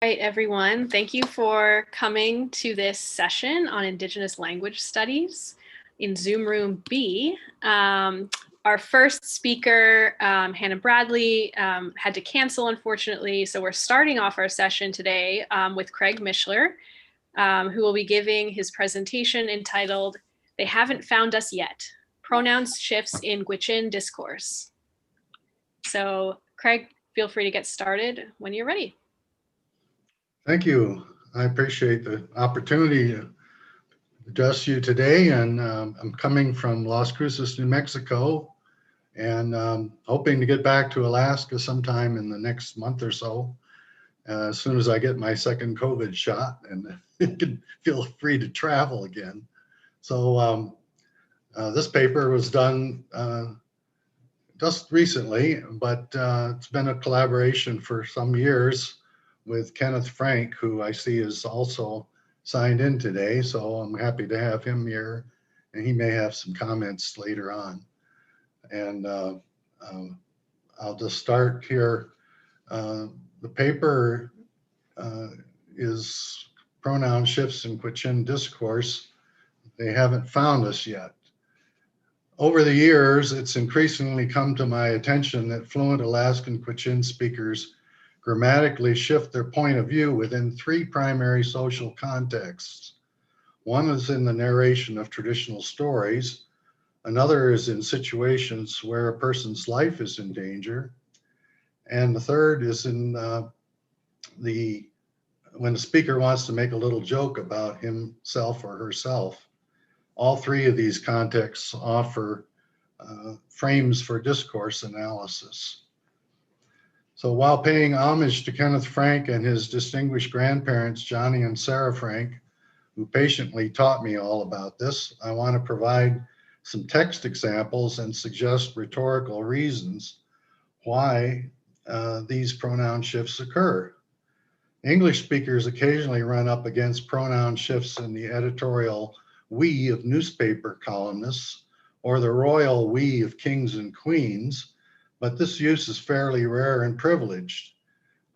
Right, everyone. Thank you for coming to this session on Indigenous language studies in Zoom Room B. Our first speaker, Hannah Bradley, had to cancel, unfortunately, so we're starting off our session today with Craig Mishler, who will be giving his presentation entitled, "They Haven't Found Us Yet, Pronouns Shifts in Gwich'in Discourse." So, Craig, feel free to get started when you're ready. Thank you. I appreciate the opportunity to address you today. And I'm coming from Las Cruces, New Mexico, and hoping to get back to Alaska sometime in the next month or so, as soon as I get my second COVID shot and can feel free to travel again. So this paper was done just recently, but it's been a collaboration for some years with Kenneth Frank, who I see is also signed in today. So I'm happy to have him here, and he may have some comments later on. And I'll just start here. The paper is Pronoun Shifts in Gwich'in Discourse. They haven't found us yet. Over the years, it's increasingly come to my attention that fluent Alaskan Gwich'in speakers grammatically shift their point of view within three primary social contexts. One is in the narration of traditional stories. Another is in situations where a person's life is in danger. And the third is in when the speaker wants to make a little joke about himself or herself. All three of these contexts offer frames for discourse analysis. So while paying homage to Kenneth Frank and his distinguished grandparents, Johnny and Sarah Frank, who patiently taught me all about this, I want to provide some text examples and suggest rhetorical reasons why these pronoun shifts occur. English speakers occasionally run up against pronoun shifts in the editorial we of newspaper columnists or the royal we of kings and queens, but this use is fairly rare and privileged.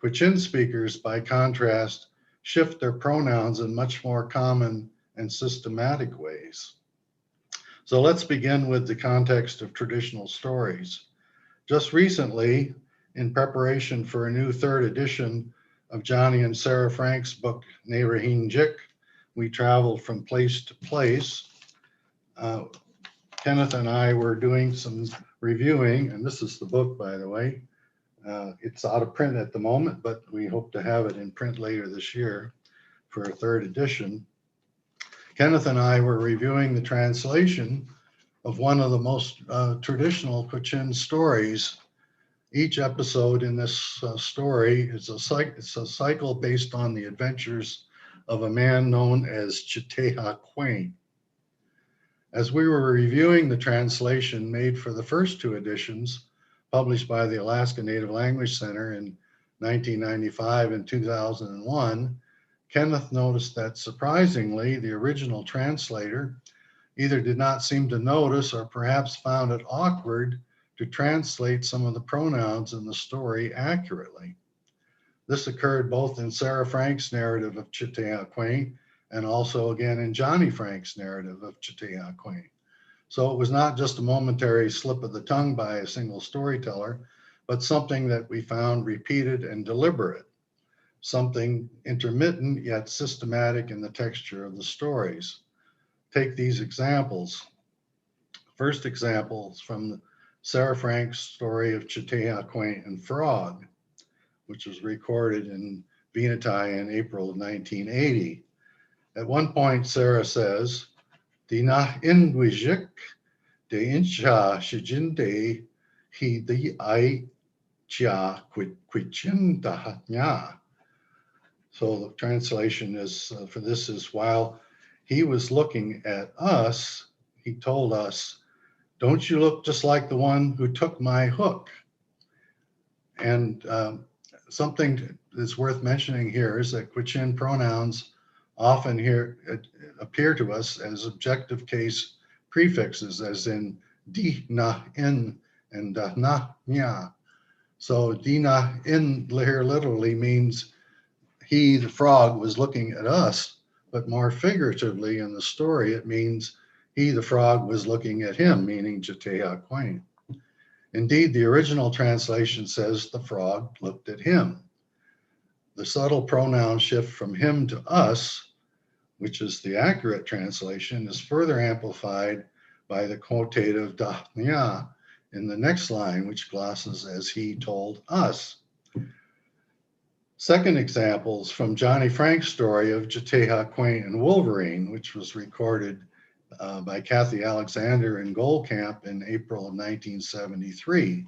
Gwich'in speakers, by contrast, shift their pronouns in much more common and systematic ways. So let's begin with the context of traditional stories. Just recently, in preparation for a new third edition of Johnny and Sarah Frank's book, Narrativizing, we traveled from place to place. Kenneth and I were doing some reviewing, and this is the book, by the way. It's out of print at the moment, but we hope to have it in print later this year for a third edition. Kenneth and I were reviewing the translation of one of the most traditional Gwich'in stories. Each episode in this story is a cycle based on the adventures of a man known as Gwich'in. As we were reviewing the translation made for the first two editions, published by the Alaska Native Language Center in 1995 and 2001, Kenneth noticed that surprisingly, the original translator either did not seem to notice or perhaps found it awkward to translate some of the pronouns in the story accurately. This occurred both in Sarah Frank's narrative of Gwich'in and also again in Johnny Frank's narrative of Gwich'in. So it was not just a momentary slip of the tongue by a single storyteller, but something that we found repeated and deliberate, something intermittent yet systematic in the texture of the stories. Take these examples. First example is from Sarah Frank's story of Gwich'in and Frog, which was recorded in Venati in April of 1980. At one point, Sarah says, "Dinah ingwijik de incha shijinde he the I chia Gwich'in da nya." So the translation is for this is, while he was looking at us, he told us, "Don't you look just like the one who took my hook?" And something that's worth mentioning here is that Gwich'in pronouns often appear to us as objective case prefixes, as in di, na, in, and da, na, nya. So di, na, in here literally means he, the frog, was looking at us, but more figuratively in the story, it means he, the frog, was looking at him, meaning Gwich'in. Indeed, the original translation says the frog looked at him. The subtle pronoun shift from him to us, which is the accurate translation, is further amplified by the quotative dahnya in the next line, which glosses as he told us. Second examples from Johnny Frank's story of Gwich'in and Wolverine, which was recorded by Kathy Alexander in Gold Camp in April of 1973,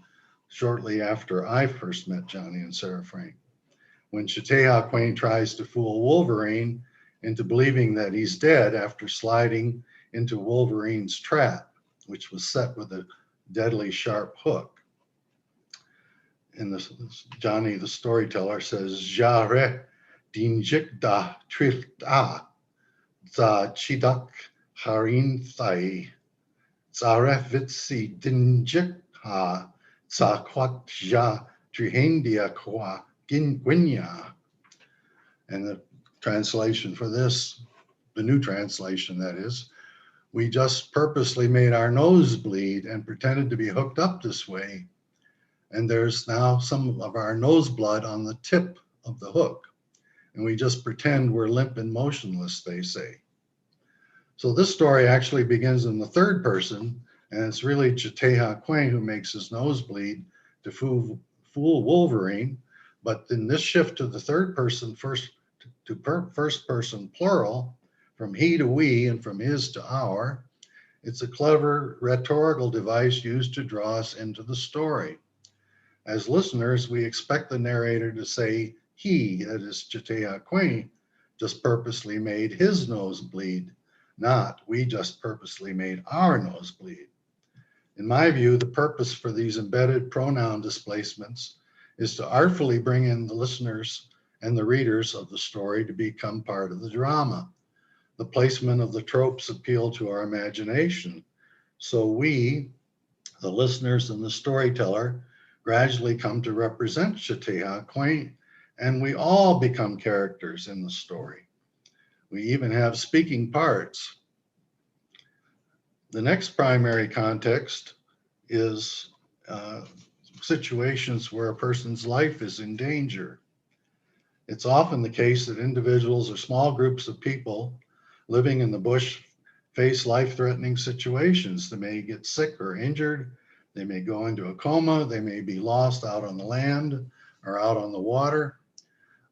shortly after I first met Johnny and Sarah Frank. When Gwich'in tries to fool Wolverine into believing that he's dead after sliding into Wolverine's trap, which was set with a deadly sharp hook. And Johnny, the storyteller, says, Jare dinjik da trilta za chidak harin thai zare vitsi dinjik ha za kwat ja trihendia kwa gwinya. And the translation for this, the new translation that is, we just purposely made our nose bleed and pretended to be hooked up this way. And there's now some of our nose blood on the tip of the hook. And we just pretend we're limp and motionless, they say. So this story actually begins in the third person, and it's really Gwich'in who makes his nose bleed to fool Wolverine. But in this shift to the third person, first person plural, from he to we and from his to our, it's a clever rhetorical device used to draw us into the story. As listeners, we expect the narrator to say he, that is Gwich'in, just purposely made his nose bleed, not we just purposely made our nose bleed. In my view, the purpose for these embedded pronoun displacements is to artfully bring in the listeners and the readers of the story to become part of the drama. The placement of the tropes appeal to our imagination. So we, the listeners and the storyteller, gradually come to represent Gwich'in, and we all become characters in the story. We even have speaking parts. The next primary context is situations where a person's life is in danger. It's often the case that individuals or small groups of people living in the bush face life-threatening situations. They may get sick or injured. They may go into a coma. They may be lost out on the land or out on the water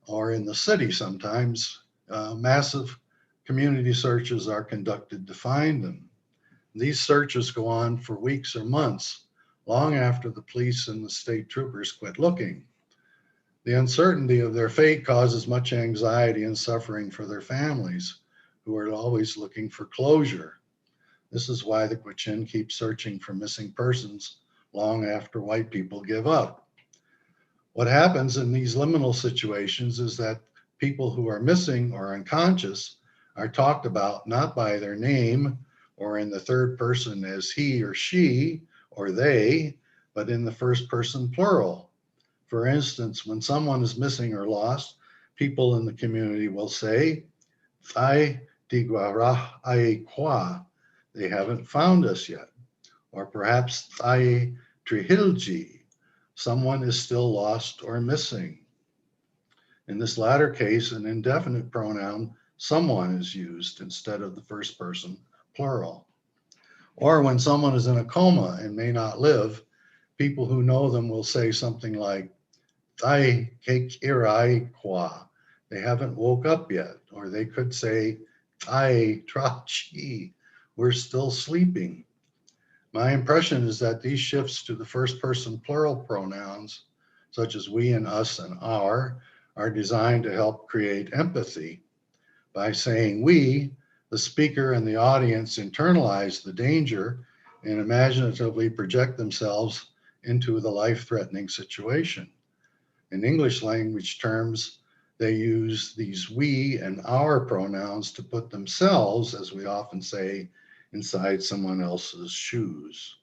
or in the city sometimes. Massive community searches are conducted to find them. These searches go on for weeks or months, long after the police and the state troopers quit looking. The uncertainty of their fate causes much anxiety and suffering for their families, who are always looking for closure. This is why the Gwich'in keep searching for missing persons long after white people give up. What happens in these liminal situations is that people who are missing or unconscious are talked about not by their name or in the third person as he or she or they, but in the first person plural. For instance, when someone is missing or lost, people in the community will say, Thai digwara ai kwa. They haven't found us yet. Or perhaps Thai trihilji. Someone is still lost or missing. In this latter case, an indefinite pronoun, someone, is used instead of the first person plural. Or when someone is in a coma and may not live, people who know them will say something like, Thai kekirai kwa. They haven't woke up yet. Or they could say, Thai trachi. We're still sleeping. My impression is that these shifts to the first person plural pronouns, such as we and us and our, are designed to help create empathy. By saying we, the speaker and the audience internalize the danger and imaginatively project themselves into the life-threatening situation. In English language terms, they use these we and our pronouns to put themselves, as we often say, inside someone else's shoes.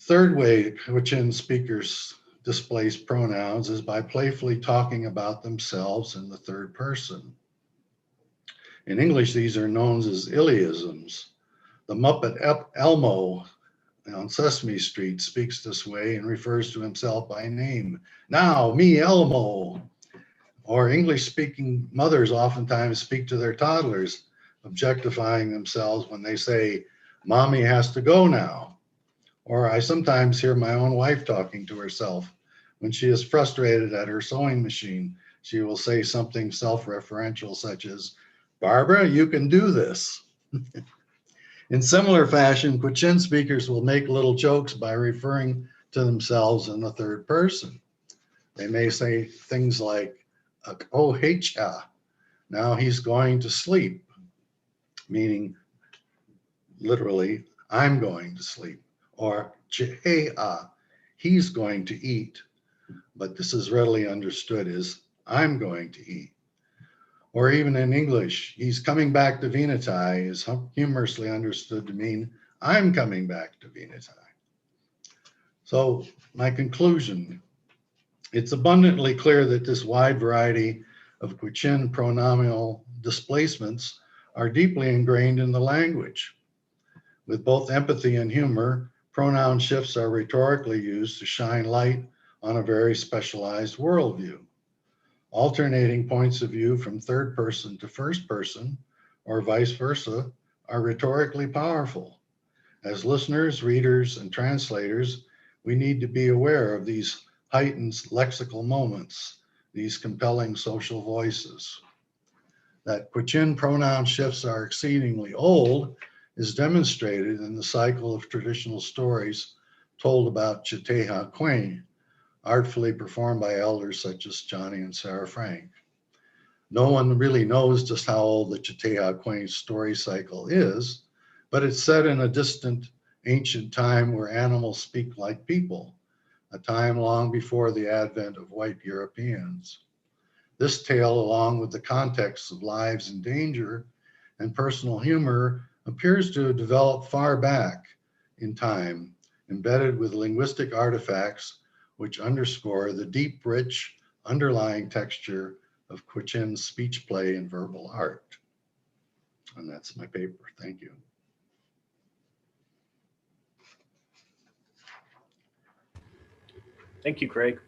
Third way Gwich'in speakers displaced pronouns is by playfully talking about themselves in the third person. In English, these are known as Iliisms. The Muppet Elmo on Sesame Street speaks this way and refers to himself by name. Now, me, Elmo. Or English-speaking mothers oftentimes speak to their toddlers, objectifying themselves when they say, "Mommy has to go now." Or I sometimes hear my own wife talking to herself. When she is frustrated at her sewing machine, she will say something self-referential such as, "Barbara, you can do this." In similar fashion, Gwich'in speakers will make little jokes by referring to themselves in the third person. They may say things like, "Oh, hey, cha, now he's going to sleep," meaning literally, I'm going to sleep. Or, "Hey, he's going to eat," but this is readily understood as I'm going to eat. Or even in English, "He's coming back to Venetai" is humorously understood to mean I'm coming back to Venetai. So my conclusion, it's abundantly clear that this wide variety of Gwich'in pronominal displacements are deeply ingrained in the language. With both empathy and humor, pronoun shifts are rhetorically used to shine light on a very specialized worldview. Alternating points of view from third person to first person, or vice versa, are rhetorically powerful. As listeners, readers, and translators, we need to be aware of these heightened lexical moments, these compelling social voices. That Gwich'in pronoun shifts are exceedingly old is demonstrated in the cycle of traditional stories told about Gwich'in, artfully performed by elders such as Johnny and Sarah Frank. No one really knows just how old the Gwich'in story cycle is, but it's set in a distant ancient time where animals speak like people, a time long before the advent of white Europeans. This tale, along with the context of lives in danger and personal humor, appears to have developed far back in time, embedded with linguistic artifacts which underscore the deep, rich, underlying texture of Gwich'in's speech play and verbal art. And that's my paper. Thank you. Thank you, Craig.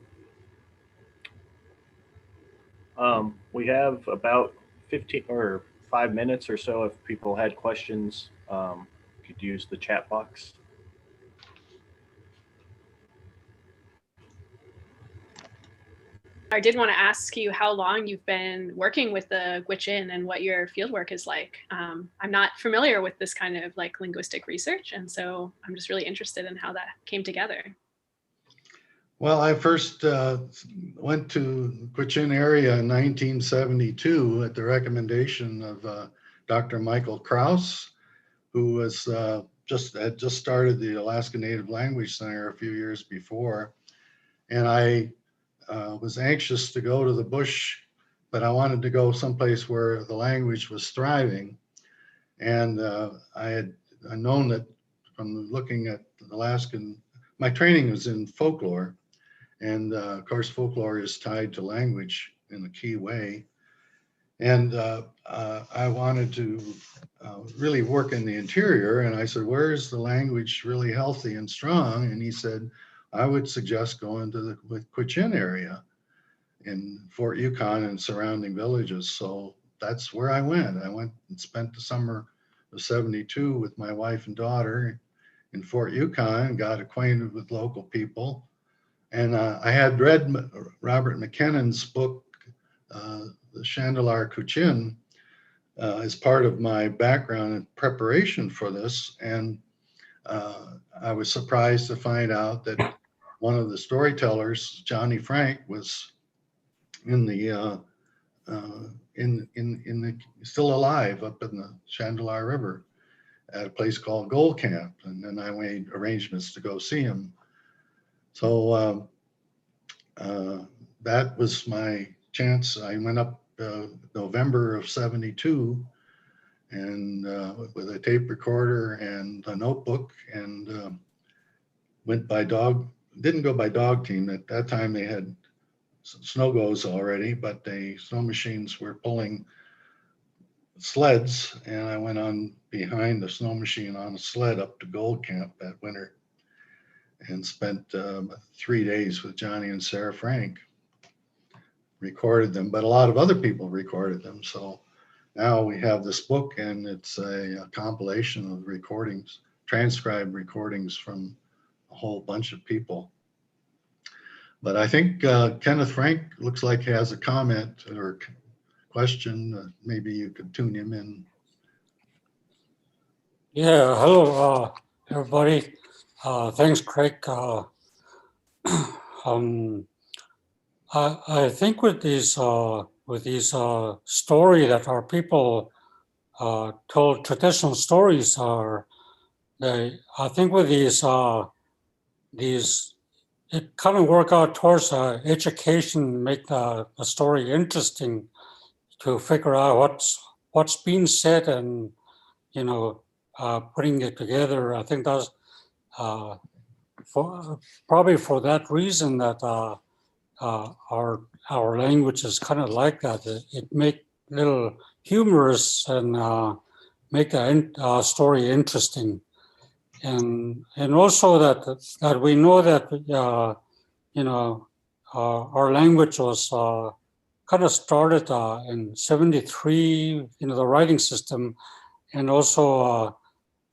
We have about 15 or 5 minutes or so if people had questions. Could use the chat box. I did want to ask you how long you've been working with the Gwich'in and what your fieldwork is like. I'm not familiar with this kind of like linguistic research, and so I'm just really interested in how that came together. Well, I first went to Gwich'in area in 1972 at the recommendation of Dr. Michael Kraus, who was had just started the Alaska Native Language Center a few years before. And I was anxious to go to the bush, but I wanted to go someplace where the language was thriving. And I had known that from looking at Alaskan, my training was in folklore. And of course, folklore is tied to language in a key way. And I wanted to really work in the interior. And I said, where is the language really healthy and strong? And he said, I would suggest going to the Gwich'in area in Fort Yukon and surrounding villages. So that's where I went. I went and spent the summer of '72 with my wife and daughter in Fort Yukon, got acquainted with local people. And I had read Robert McKennon's book, The Chandalar Gwich'in, as part of my background and preparation for this. And I was surprised to find out that one of the storytellers, Johnny Frank, was in the still alive up in the Chandalar River at a place called Gold Camp. And then I made arrangements to go see him. So that was my chance. I went up November of '72 and with a tape recorder and a notebook, and went by dog didn't go by dog team. At that time they had snow goes already, but the snow machines were pulling sleds, and I went on behind the snow machine on a sled up to Gold Camp that winter and spent 3 days with Johnny and Sarah Frank. Recorded them, but a lot of other people recorded them. So now we have this book, and it's a compilation of recordings, transcribed recordings from a whole bunch of people. But I think Kenneth Frank looks like he has a comment or question. Maybe you could tune him in. Yeah, hello, everybody. Thanks, Craig. I think with these story that our people told traditional stories I think with these it kind of work out towards education, make the story interesting to figure out what's being said and, you know, putting it together. I think that's probably for that reason that our language is kind of like that. It make little humorous and make the story interesting, and also that we know that you know our language was kind of started in 73. You know, the writing system, and also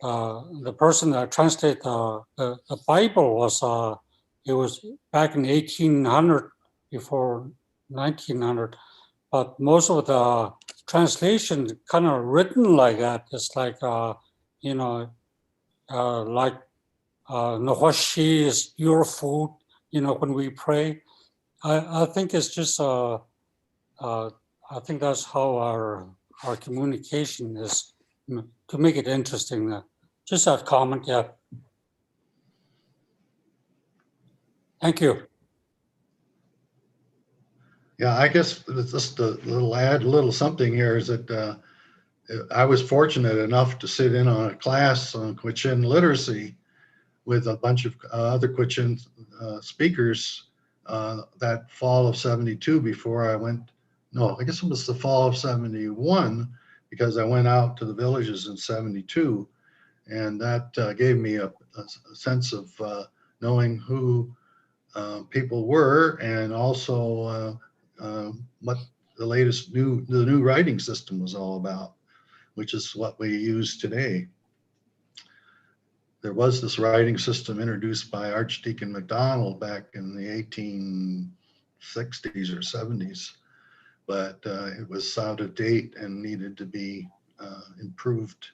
the person that translated the Bible was it was back in 1800 before 1900, but most of the translation kind of written like that. It's like you know like Nohoshi is your food. You know, when we pray, I think it's just I think that's how our communication is, to make it interesting. Just that comment, yeah. Thank you. Yeah, I guess just a little something here is that I was fortunate enough to sit in on a class on Gwich'in literacy with a bunch of other Gwich'in speakers that fall of 72 before I went, no, I guess it was the fall of 71, because I went out to the villages in 72. And that gave me a sense of knowing who people were, and also what the latest new writing system was all about, which is what we use today. There was this writing system introduced by Archdeacon MacDonald back in the 1860s or 70s, but it was out of date and needed to be improved,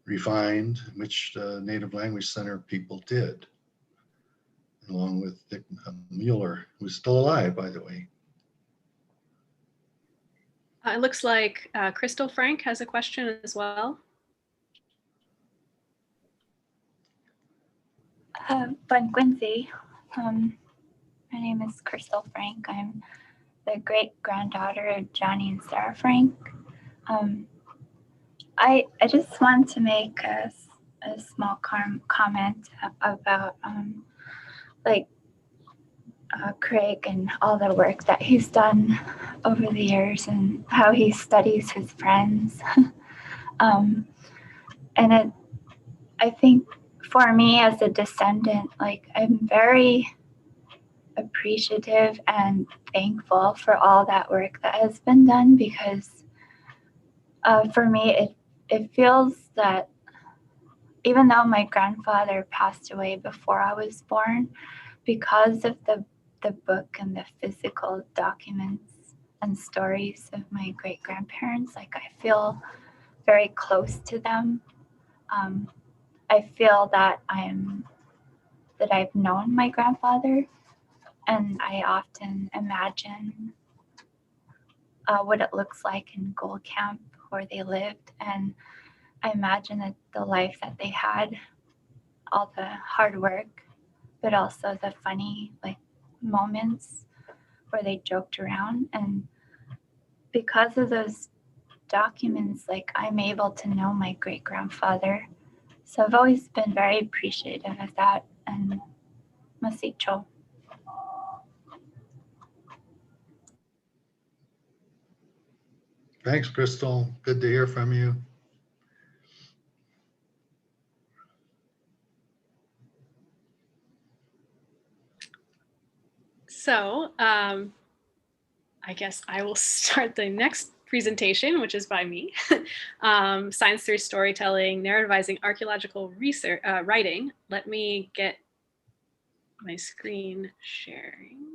refined, which the Native Language Center people did, along with Dick Mueller, who's still alive, by the way. It looks like Crystal Frank has a question as well. Bun Quincy. My name is Crystal Frank. I'm the great-granddaughter of Johnny and Sarah Frank. I just want to make a small comment about Craig and all the work that he's done over the years and how he studies his friends. And I think for me as a descendant, I'm very appreciative and thankful for all that work that has been done, because for me, it feels that even though my grandfather passed away before I was born, because of the book and the physical documents and stories of my great-grandparents, I feel very close to them. I feel that I've known my grandfather, and I often imagine what it looks like in Gold Camp where they lived, and I imagine that the life that they had, all the hard work, but also the funny moments where they joked around. And because of those documents, I'm able to know my great-grandfather. So I've always been very appreciative of that. And Masicho. Thanks, Crystal. Good to hear from you. So I guess I will start the next presentation, which is by me. Science through storytelling, narrativizing archaeological research, writing. Let me get my screen sharing.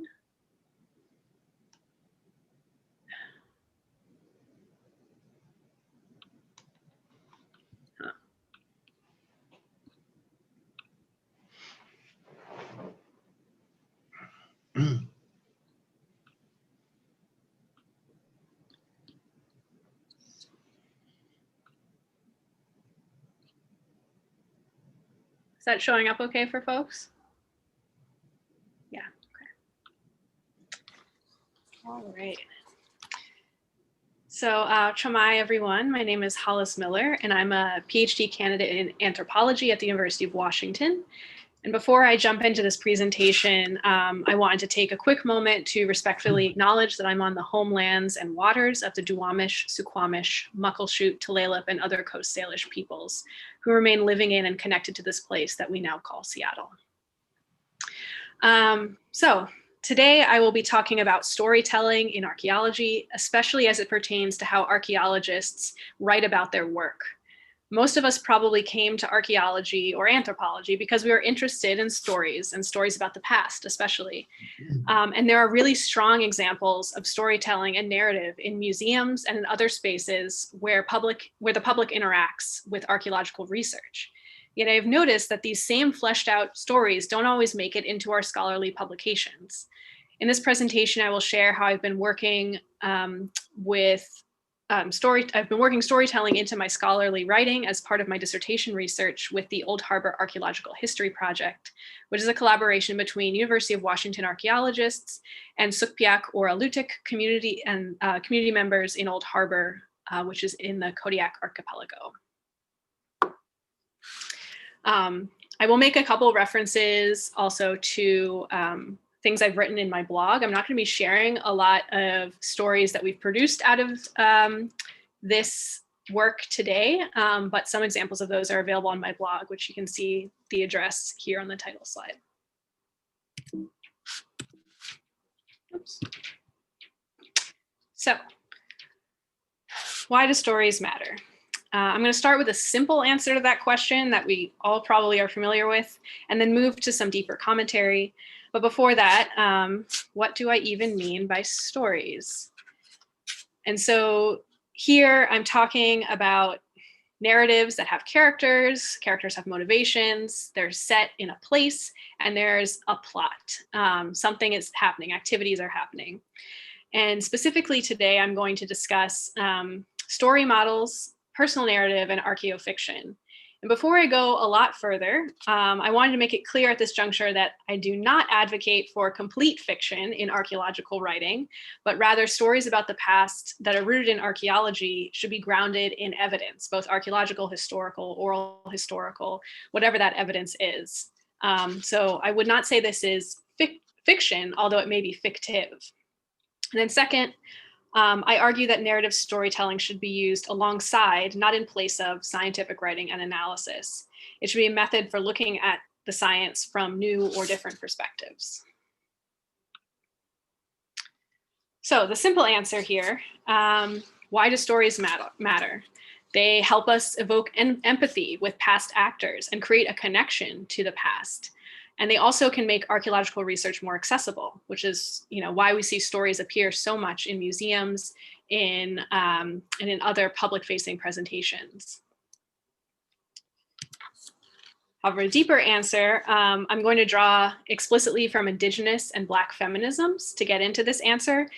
Is that showing up okay for folks? Yeah, okay. All right. So Chamai, everyone. My name is Hollis Miller, and I'm a PhD candidate in anthropology at the University of Washington. And before I jump into this presentation, I wanted to take a quick moment to respectfully acknowledge that I'm on the homelands and waters of the Duwamish, Suquamish, Muckleshoot, Tulalip, and other Coast Salish peoples who remain living in and connected to this place that we now call Seattle. So today I will be talking about storytelling in archaeology, especially as it pertains to how archaeologists write about their work. Most of us probably came to archaeology or anthropology because we were interested in stories and stories about the past, especially. And there are really strong examples of storytelling and narrative in museums and in other spaces where the public interacts with archaeological research. Yet I've noticed that these same fleshed out stories don't always make it into our scholarly publications. In this presentation, I will share how I've been working I've been working storytelling into my scholarly writing as part of my dissertation research with the Old Harbor Archaeological History Project, which is a collaboration between University of Washington archaeologists and Sukpiaq or Alutiiq community and community members in Old Harbor, which is in the Kodiak archipelago. I will make a couple references also to things I've written in my blog. I'm not going to be sharing a lot of stories that we've produced out of this work today, but some examples of those are available on my blog, which you can see the address here on the title slide. Oops. So, why do stories matter? I'm going to start with a simple answer to that question that we all probably are familiar with, and then move to some deeper commentary. But before that, what do I even mean by stories? And so here I'm talking about narratives that have characters have motivations, they're set in a place, and there's a plot. Something is happening, activities are happening. And specifically today, I'm going to discuss story models, personal narrative, and archaeofiction. And before I go a lot further, I wanted to make it clear at this juncture that I do not advocate for complete fiction in archaeological writing, but rather stories about the past that are rooted in archaeology should be grounded in evidence, both archaeological, historical, oral historical, whatever that evidence is. So I would not say this is fiction, although it may be fictive. And then second, I argue that narrative storytelling should be used alongside, not in place of, scientific writing and analysis. It should be a method for looking at the science from new or different perspectives. So the simple answer here, why do stories matter? They help us evoke empathy with past actors and create a connection to the past. And they also can make archaeological research more accessible, which is, why we see stories appear so much in museums, and in other public-facing presentations. However, a deeper answer, I'm going to draw explicitly from Indigenous and Black feminisms to get into this answer,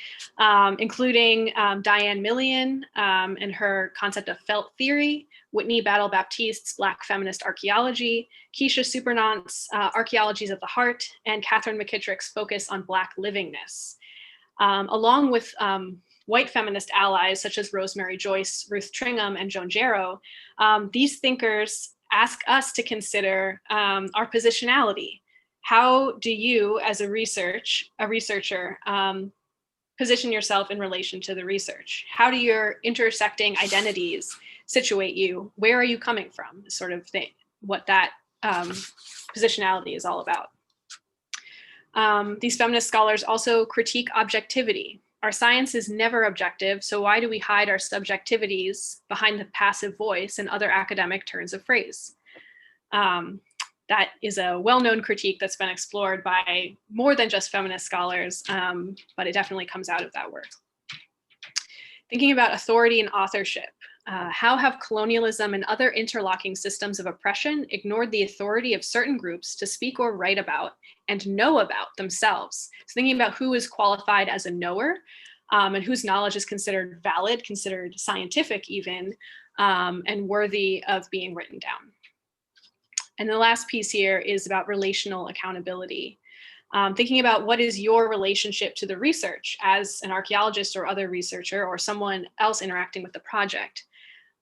including Diane Millian and her concept of felt theory, Whitney Battle Baptiste's Black feminist archaeology, Keisha Supernant's Archaeologies of the Heart, and Catherine McKittrick's focus on Black livingness. Along with white feminist allies such as Rosemary Joyce, Ruth Tringham, and Joan Jarrow, these thinkers ask us to consider our positionality. how do you, as a researcher, position yourself in relation to the research? How do your intersecting identities situate you? Where are you coming from? Sort of thing, what that positionality is all about. These feminist scholars also critique objectivity. Our science is never objective, so why do we hide our subjectivities behind the passive voice and other academic turns of phrase? That is a well-known critique that's been explored by more than just feminist scholars, but it definitely comes out of that work. Thinking about authority and authorship. How have colonialism and other interlocking systems of oppression ignored the authority of certain groups to speak or write about and know about themselves? So thinking about who is qualified as a knower and whose knowledge is considered valid, considered scientific even, and worthy of being written down. And the last piece here is about relational accountability. Thinking about what is your relationship to the research as an archaeologist or other researcher or someone else interacting with the project.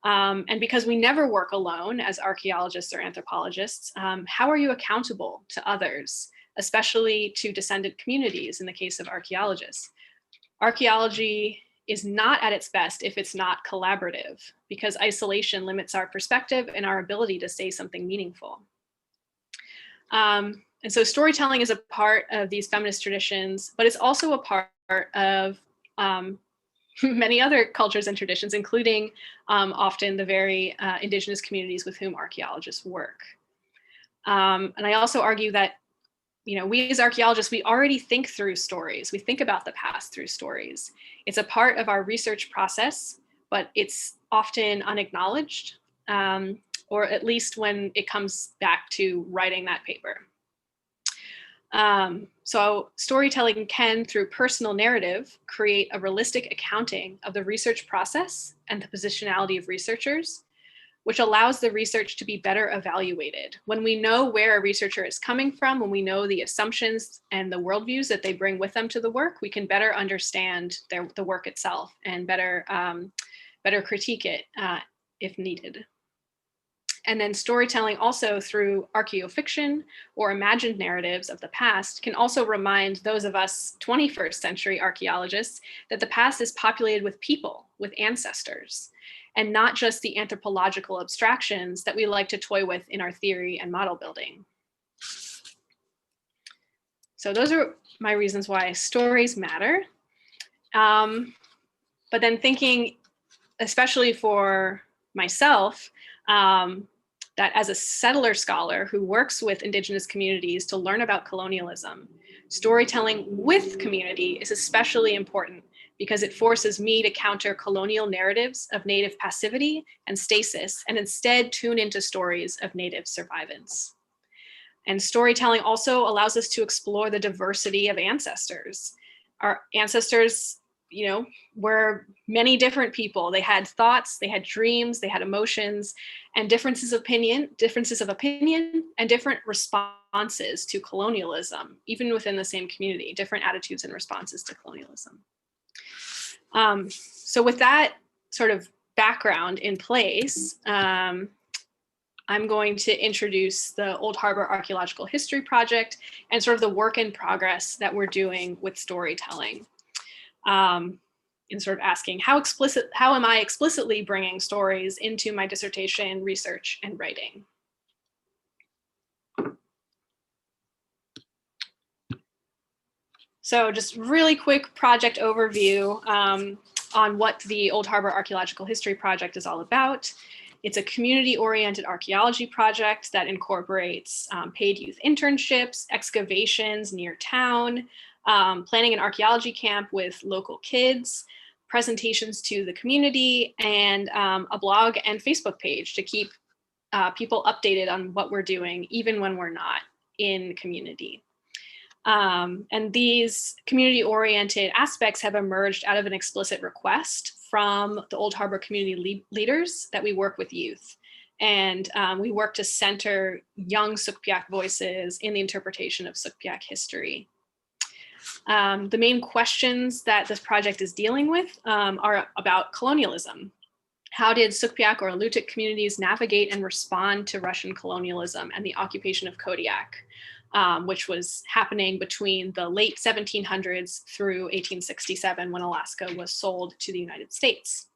And because we never work alone as archaeologists or anthropologists, how are you accountable to others, especially to descendant communities in the case of archaeologists? Archaeology is not at its best if it's not collaborative, because isolation limits our perspective and our ability to say something meaningful. And so storytelling is a part of these feminist traditions, but it's also a part of many other cultures and traditions, including often the very indigenous communities with whom archaeologists work. And I also argue that, we as archaeologists, we already think through stories. We think about the past through stories. It's a part of our research process, but it's often unacknowledged, or at least when it comes back to writing that paper. So storytelling can, through personal narrative, create a realistic accounting of the research process and the positionality of researchers, which allows the research to be better evaluated. When we know where a researcher is coming from, when we know the assumptions and the worldviews that they bring with them to the work, we can better understand the work itself and better critique it if needed. And then storytelling also through archaeofiction or imagined narratives of the past can also remind those of us 21st century archaeologists that the past is populated with people, with ancestors, and not just the anthropological abstractions that we like to toy with in our theory and model building. So those are my reasons why stories matter. But then thinking, especially for myself, that as a settler scholar who works with indigenous communities to learn about colonialism, storytelling with community is especially important because it forces me to counter colonial narratives of Native passivity and stasis and instead tune into stories of Native survivance. And storytelling also allows us to explore the diversity of ancestors. Our ancestors, were many different people. They had thoughts, they had dreams, they had emotions, and differences of opinion, and different responses to colonialism, even within the same community, different attitudes and responses to colonialism. So with that sort of background in place, I'm going to introduce the Old Harbor Archaeological History Project and sort of the work in progress that we're doing with storytelling. In sort of asking how am I explicitly bringing stories into my dissertation, research, and writing? So just really quick project overview on what the Old Harbor Archaeological History Project is all about. It's a community-oriented archaeology project that incorporates paid youth internships, excavations near town, planning an archaeology camp with local kids, presentations to the community, and a blog and Facebook page to keep people updated on what we're doing, even when we're not in community. And these community-oriented aspects have emerged out of an explicit request from the Old Harbor community leaders that we work with youth. And we work to center young Sugpiaq voices in the interpretation of Sugpiaq history. The main questions that this project is dealing with are about colonialism. How did Sugpiaq or Alutiiq communities navigate and respond to Russian colonialism and the occupation of Kodiak? which was happening between the late 1700s through 1867 when Alaska was sold to the United States.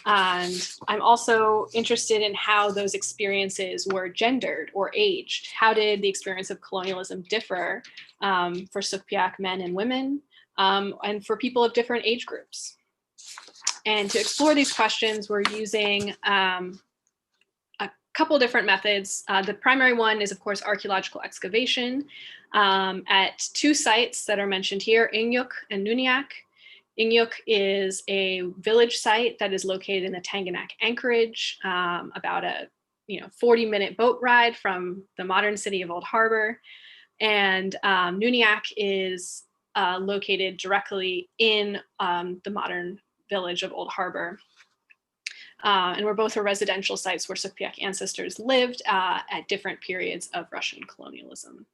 And I'm also interested in how those experiences were gendered or aged. How did the experience of colonialism differ for Sugpiaq men and women, and for people of different age groups? And to explore these questions, we're using a couple different methods. The primary one is, of course, archaeological excavation at two sites that are mentioned here, Ingyuk and Nuniak. Ingyuk is a village site that is located in the Tanganak anchorage, about a 40-minute boat ride from the modern city of Old Harbor. And Nuniak is located directly in the modern village of Old Harbor. And we're both residential sites where Sugpiaq ancestors lived at different periods of Russian colonialism.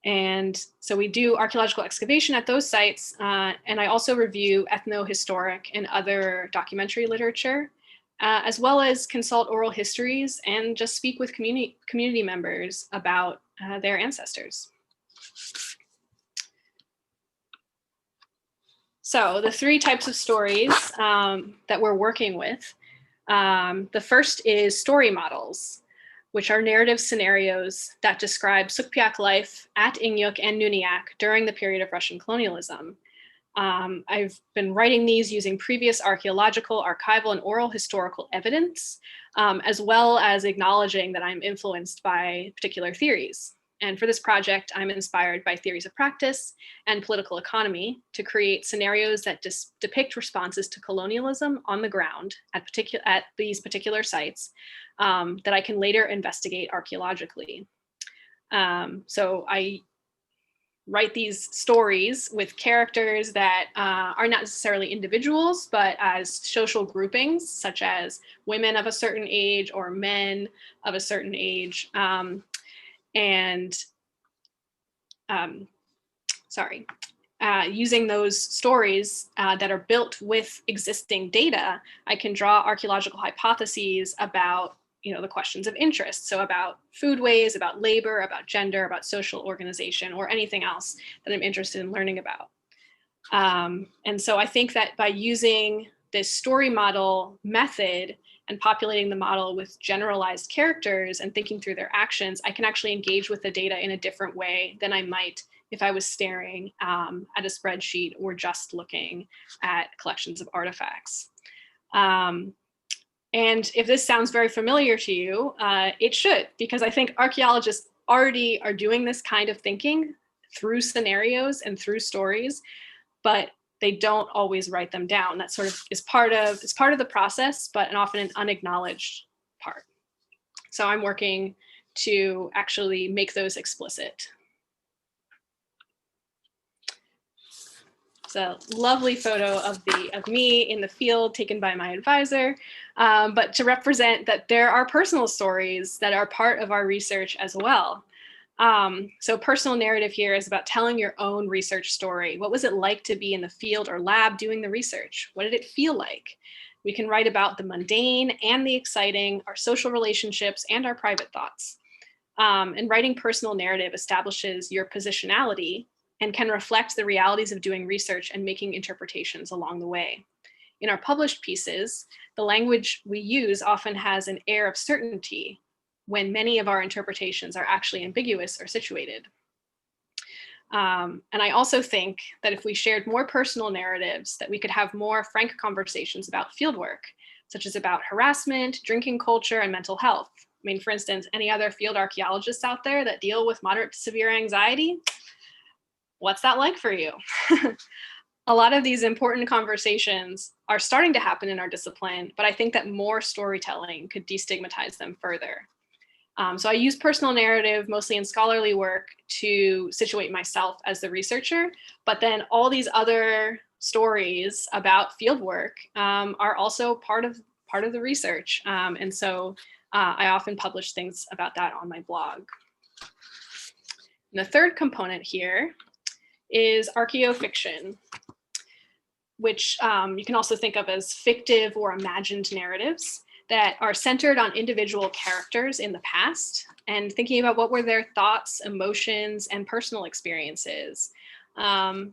And so we do archaeological excavation at those sites, and I also review ethnohistoric and other documentary literature, as well as consult oral histories and just speak with community members about their ancestors. So the three types of stories that we're working with, the first is story models, which are narrative scenarios that describe Sugpiaq life at Ingyuk and Nuniak during the period of Russian colonialism. I've been writing these using previous archaeological, archival, and oral historical evidence, as well as acknowledging that I'm influenced by particular theories. And for this project, I'm inspired by theories of practice and political economy to create scenarios that depict responses to colonialism on the ground at these particular sites that I can later investigate archaeologically. So I write these stories with characters that are not necessarily individuals, but as social groupings, such as women of a certain age or men of a certain age. Using those stories that are built with existing data, I can draw archaeological hypotheses about the questions of interest. So about foodways, about labor, about gender, about social organization, or anything else that I'm interested in learning about. And so I think that by using this story model method and populating the model with generalized characters and thinking through their actions, I can actually engage with the data in a different way than I might if I was staring at a spreadsheet or just looking at collections of artifacts. And if this sounds very familiar to you, it should, because I think archaeologists already are doing this kind of thinking through scenarios and through stories, but they don't always write them down. That sort of is part of the process, but often an unacknowledged part. So I'm working to actually make those explicit. It's a lovely photo of me in the field taken by my advisor, but to represent that there are personal stories that are part of our research as well. So personal narrative here is about telling your own research story. What was it like to be in the field or lab doing the research? What did it feel like? We can write about the mundane and the exciting, our social relationships, and our private thoughts. And writing personal narrative establishes your positionality and can reflect the realities of doing research and making interpretations along the way. In our published pieces, the language we use often has an air of certainty when many of our interpretations are actually ambiguous or situated. And I also think that if we shared more personal narratives, that we could have more frank conversations about fieldwork, such as about harassment, drinking culture, and mental health. I mean, for instance, any other field archaeologists out there that deal with moderate to severe anxiety? What's that like for you? A lot of these important conversations are starting to happen in our discipline, but I think that more storytelling could destigmatize them further. So I use personal narrative mostly in scholarly work to situate myself as the researcher, but then all these other stories about fieldwork are also part of the research. And so I often publish things about that on my blog. And the third component here is archaeofiction, which you can also think of as fictive or imagined narratives that are centered on individual characters in the past and thinking about what were their thoughts, emotions, and personal experiences. And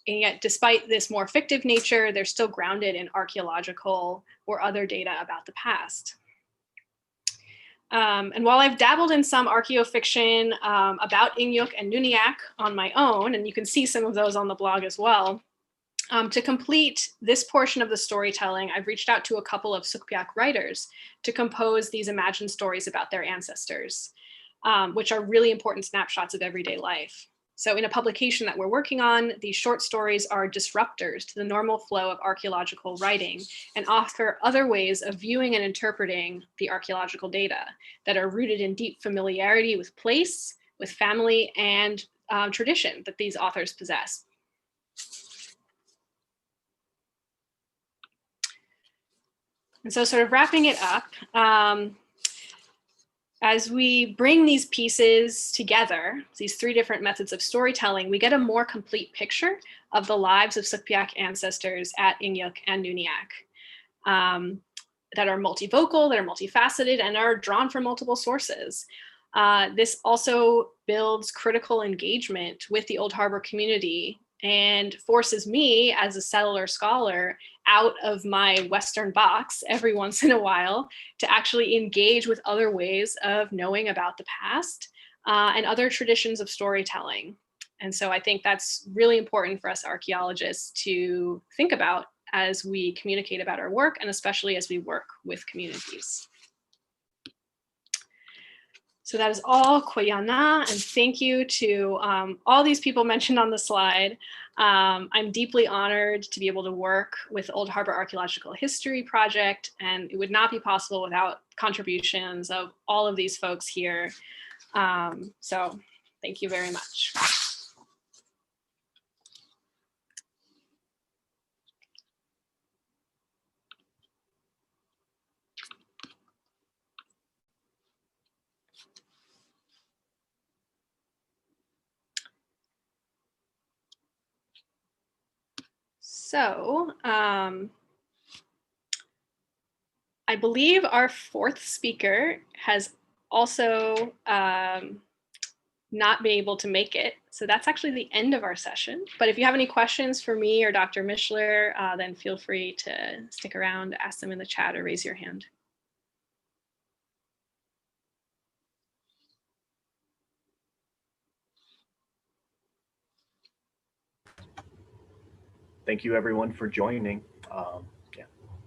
yet, despite this more fictive nature, they're still grounded in archaeological or other data about the past. And while I've dabbled in some archaeofiction about Inuk and Nuniak on my own, and you can see some of those on the blog as well, to complete this portion of the storytelling, I've reached out to a couple of Sukpiak writers to compose these imagined stories about their ancestors, which are really important snapshots of everyday life. So in a publication that we're working on, these short stories are disruptors to the normal flow of archaeological writing and offer other ways of viewing and interpreting the archaeological data that are rooted in deep familiarity with place, with family, and tradition that these authors possess. And so sort of wrapping it up, as we bring these pieces together, these three different methods of storytelling, we get a more complete picture of the lives of Sukpiak ancestors at Inuk and Nuniak that are multivocal, that are multifaceted, and are drawn from multiple sources. This also builds critical engagement with the Old Harbor community and forces me as a settler scholar out of my Western box every once in a while to actually engage with other ways of knowing about the past and other traditions of storytelling. And so I think that's really important for us archaeologists to think about as we communicate about our work, and especially as we work with communities. So that is all Koyana, and thank you to all these people mentioned on the slide. I'm deeply honored to be able to work with Old Harbor Archaeological History Project, and it would not be possible without contributions of all of these folks here. So thank you very much. So I believe our fourth speaker has also not been able to make it. So that's actually the end of our session. But if you have any questions for me or Dr. Mishler, then feel free to stick around, ask them in the chat, or raise your hand. Thank you everyone for joining. Yeah,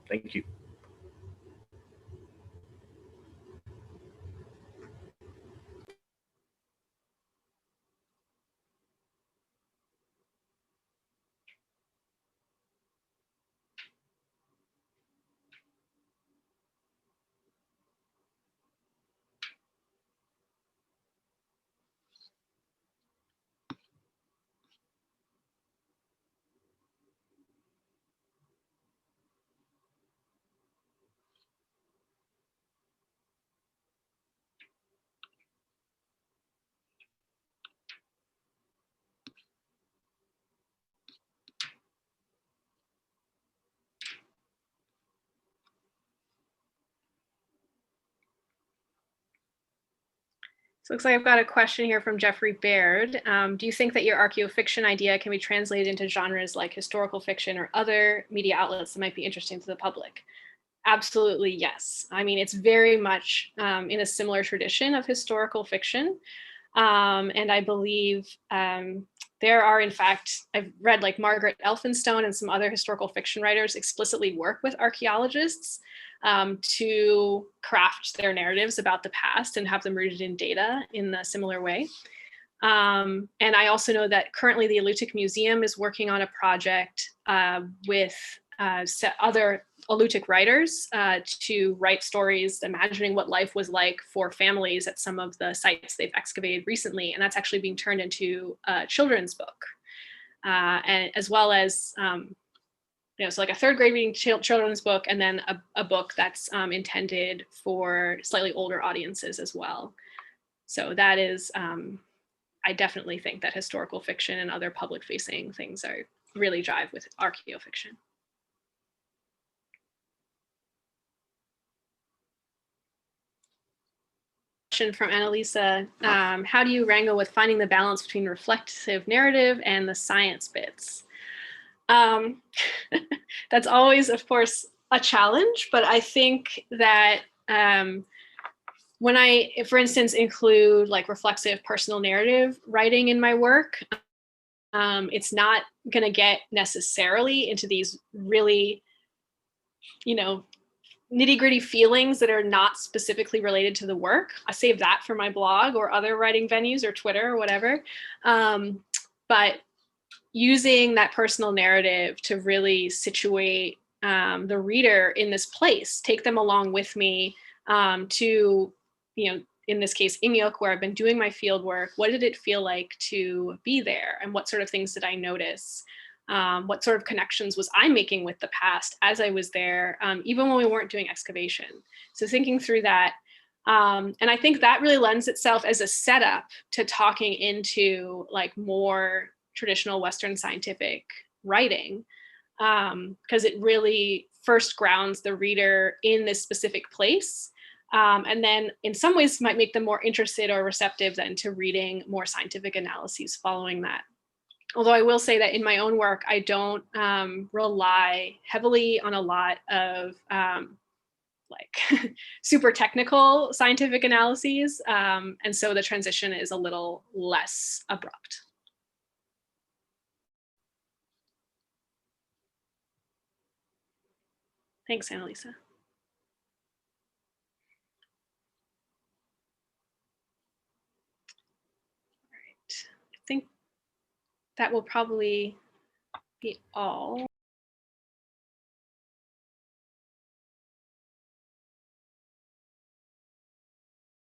thank you. So it looks like I've got a question here from Jeffrey Baird. Do you think that your archaeofiction idea can be translated into genres like historical fiction or other media outlets that might be interesting to the public? Absolutely, yes. I mean, it's very much in a similar tradition of historical fiction. And I believe there are, in fact, I've read like Margaret Elphinstone and some other historical fiction writers explicitly work with archaeologists to craft their narratives about the past and have them rooted in data in a similar way. And I also know that currently the Alutiiq Museum is working on a project with other Alutiiq writers to write stories imagining what life was like for families at some of the sites they've excavated recently. And that's actually being turned into a children's book, and as well as so like a third grade reading children's book, and then a book that's intended for slightly older audiences as well. So that is, I definitely think that historical fiction and other public facing things are really drive with archaeofiction. question from Annalisa. How do you wrangle with finding the balance between reflective narrative and the science bits? That's always, of course, a challenge, but I think that when I, for instance, include like reflexive personal narrative writing in my work, it's not going to get necessarily into these really, nitty gritty feelings that are not specifically related to the work. I save that for my blog or other writing venues or Twitter or whatever. But using that personal narrative to really situate the reader in this place, take them along with me to, in this case, Ingyuk, where I've been doing my field work. What did it feel like to be there? And what sort of things did I notice? What sort of connections was I making with the past as I was there, even when we weren't doing excavation? So thinking through that. And I think that really lends itself as a setup to talking into like more traditional Western scientific writing, because it really first grounds the reader in this specific place. And then in some ways might make them more interested or receptive then to reading more scientific analyses following that. Although I will say that in my own work, I don't rely heavily on a lot of like super technical scientific analyses. And so the transition is a little less abrupt. Thanks, Annalisa. All right, I think that will probably be all.